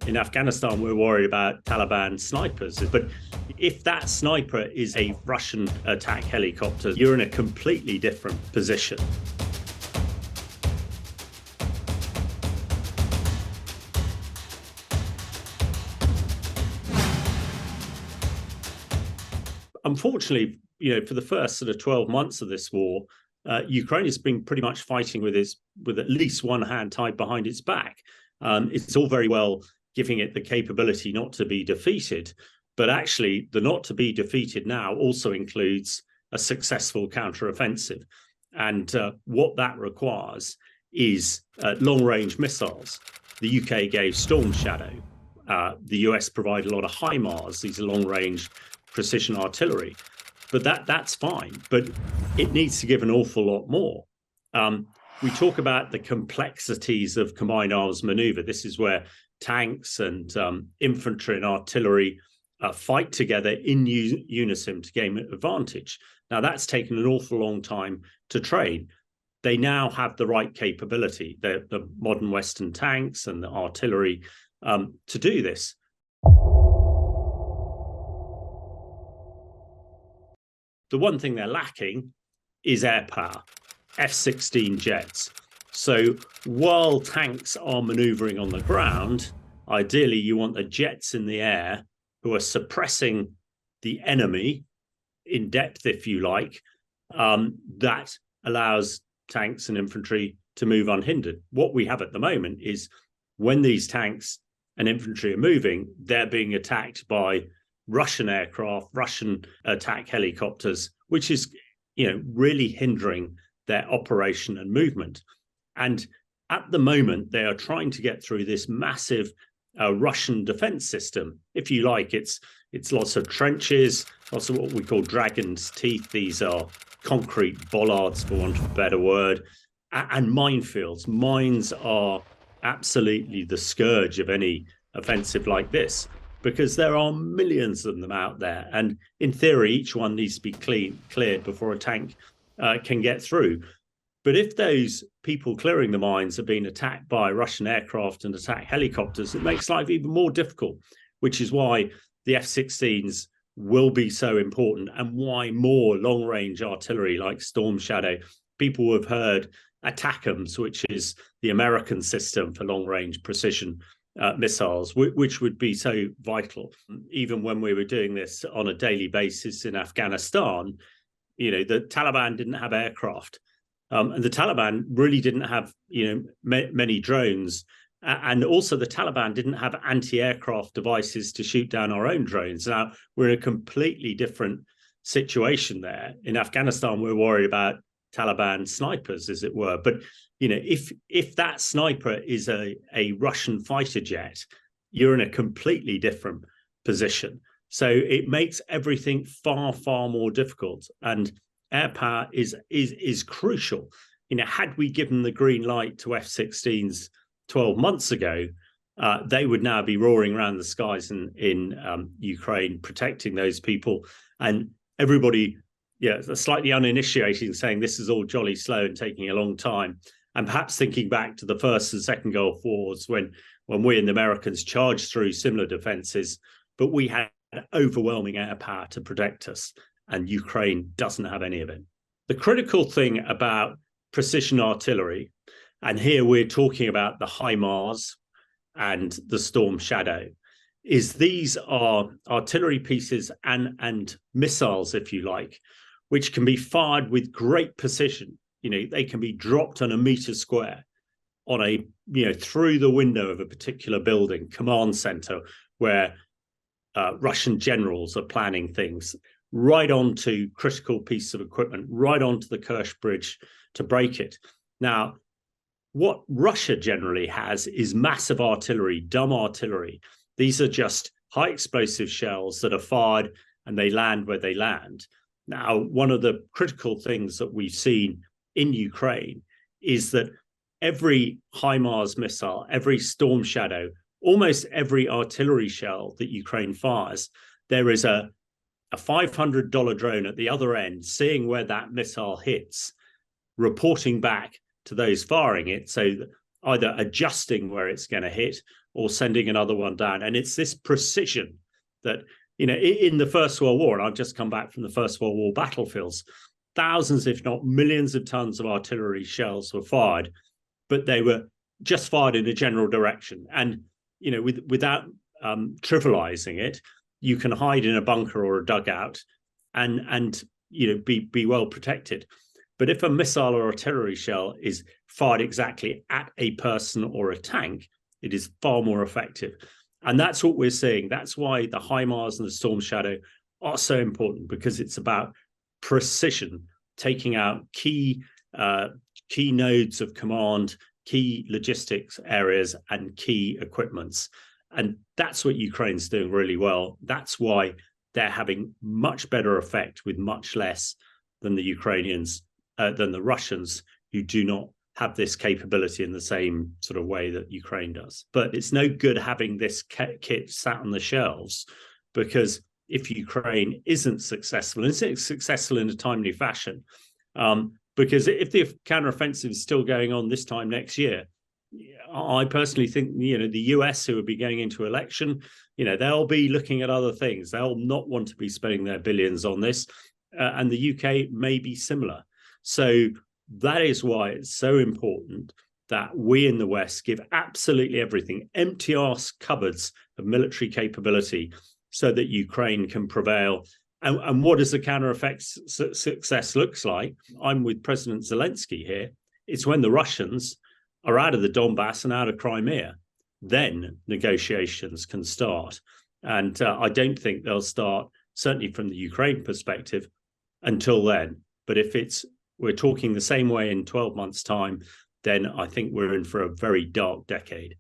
In Afghanistan, we're worried about Taliban snipers. But if that sniper is a Russian attack helicopter, you're in a completely different position. Unfortunately, for the first sort of 12 months of this war, Ukraine has been pretty much fighting with at least one hand tied behind its back. It's all very well giving it the capability not to be defeated, but actually the not to be defeated now also includes a successful counteroffensive. And what that requires is long-range missiles. The UK gave Storm Shadow. The US provided a lot of HIMARS. These are long-range precision artillery. But that's fine. But it needs to give an awful lot more. We talk about the complexities of combined arms maneuver. This is where tanks and infantry and artillery fight together in unison to gain advantage. Now, that's taken an awful long time to train. They now have the right capability, the modern Western tanks and the artillery to do this. The one thing they're lacking is air power, F-16 jets. So while tanks are maneuvering on the ground, ideally you want the jets in the air who are suppressing the enemy in depth, if you like. That allows tanks and infantry to move unhindered. What we have at the moment is when these tanks and infantry are moving, they're being attacked by Russian aircraft, Russian attack helicopters, which is, really hindering their operation and movement. And at the moment, they are trying to get through this massive Russian defense system. If you like, it's lots of trenches, lots of what we call dragon's teeth. These are concrete bollards, for want of a better word, and minefields. Mines are absolutely the scourge of any offensive like this, because there are millions of them out there. And in theory, each one needs to be cleared before a tank can get through. But if those people clearing the mines are being attacked by Russian aircraft and attack helicopters, it makes life even more difficult, which is why the F-16s will be so important and why more long-range artillery like Storm Shadow. People have heard ATACMS, which is the American system for long-range precision missiles, which would be so vital. Even when we were doing this on a daily basis in Afghanistan, the Taliban didn't have aircraft. And the Taliban really didn't have, many drones. And also the Taliban didn't have anti-aircraft devices to shoot down our own drones. Now, we're in a completely different situation there. In Afghanistan, we're worried about Taliban snipers, as it were. But, if that sniper is a Russian fighter jet, you're in a completely different position. So it makes everything far, far more difficult. And air power is crucial. Had we given the green light to F-16s 12 months ago, they would now be roaring around the skies in Ukraine, protecting those people. And everybody, slightly uninitiated, saying this is all jolly slow and taking a long time. And perhaps thinking back to the First and Second Gulf Wars when we and the Americans charged through similar defenses, but we had overwhelming air power to protect us. And Ukraine doesn't have any of it. The critical thing about precision artillery, and here we're talking about the HIMARS and the Storm Shadow, is these are artillery pieces and missiles, if you like, which can be fired with great precision. They can be dropped on a meter square on through the window of a particular building, command center, where Russian generals are planning things, right onto critical piece of equipment, right onto the Kerch Bridge to break it. Now, what Russia generally has is massive artillery, dumb artillery. These are just high explosive shells that are fired and they land where they land. Now, one of the critical things that we've seen in Ukraine is that every HIMARS missile, every Storm Shadow, almost every artillery shell that Ukraine fires, there is a $500 drone at the other end, seeing where that missile hits, reporting back to those firing it. So either adjusting where it's going to hit or sending another one down. And it's this precision that, in the First World War, and I've just come back from the First World War battlefields, thousands, if not millions of tons of artillery shells were fired, but they were just fired in a general direction. And, without trivializing it, you can hide in a bunker or a dugout and be well protected. But if a missile or artillery shell is fired exactly at a person or a tank, it is far more effective. And that's what we're seeing. That's why the HIMARS and the Storm Shadow are so important, because it's about precision, taking out key nodes of command, key logistics areas, and key equipments. And that's what Ukraine's doing really well. That's why they're having much better effect with much less than the Ukrainians, than the Russians, who do not have this capability in the same sort of way that Ukraine does. But it's no good having this kit sat on the shelves, because if Ukraine isn't successful, and it's successful in a timely fashion, because if the counteroffensive is still going on this time next year, I personally think, the US, who will be going into election, they'll be looking at other things. They'll not want to be spending their billions on this. And the UK may be similar. So that is why it's so important that we in the West give absolutely everything, empty our cupboards of military capability, so that Ukraine can prevail. And what does the counter-effect success looks like? I'm with President Zelensky here. It's when the Russians are out of the Donbass and out of Crimea, then negotiations can start. And I don't think they'll start, certainly from the Ukraine perspective, until then. But if we're talking the same way in 12 months' time, then I think we're in for a very dark decade.